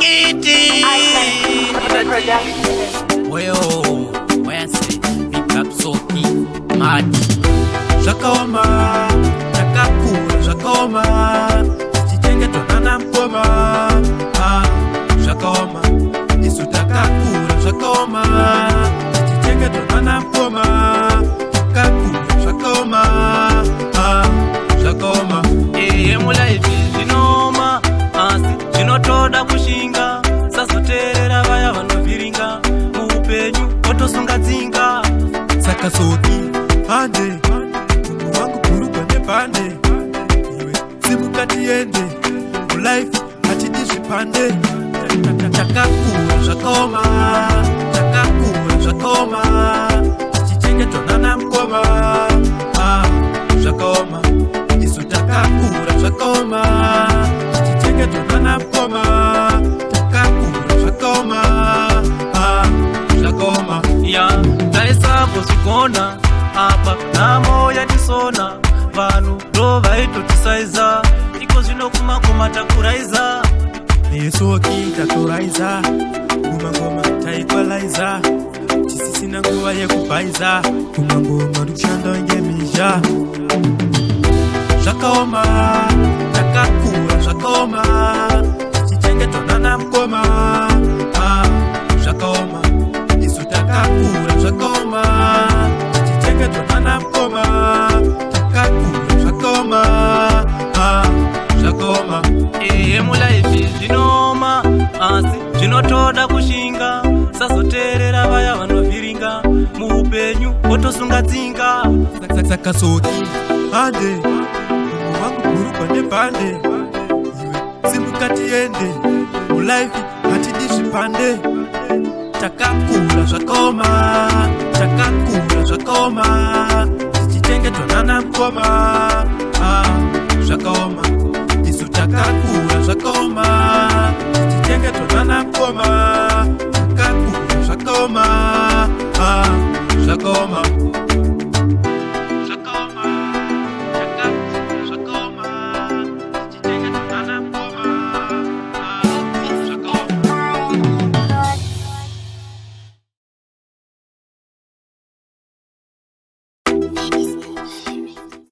Iti Weo Wensi Pick up Soki Mad Jakoma Jakakura Jakoma Chichenge tonana mkoma Jakoma Isutakakura Jakoma Chichenge tonana mkoma Kakura Jakoma Jakoma Mula ibi zinoma Asi zinotoda kushinga Sasoterera vaya vanoviringa Muupenyu otosunga dzinga Saka Soki Ande Mungu wangu kuruka nepande Iwe simukati ende Mulife hatidishi pande Jakakura Jakoma Jakakura Jakoma Chichenge tonana mkoma Jakoma Isutakakura Jakoma Chichenge tonana mkoma Jakakura Jakoma Jakoma Ya, taisabo zikona Apa namo ya tisona Vanu rova ito tisaiza Iko zino kumakoma takuraiza Soki takuraiza Ngoma taikwalaiza Chisisina nguwa ye kupaiza Ngoma rushanda ngemija Jakoma Jakakura Jakoma Chichenge tonana mkoma Jakoma Isutakakura Jakoma Chichenge tonana mkoma Jakakura Jakoma Jakoma Mula ibi zinoma Asi zinotoda kushinga Sasoterera vaya vanoviringa Muupenyu otosunga dzinga Saka Soki Ande Mungu wangu kuruka nepande Iwe simukati ende Mulife hatidishi pande Jakakura Jakoma Jakakura Jakoma Chichenge tonana mkoma Jakoma Isutakakura Jakoma Chichenge tonana mkoma Jakakura Jakoma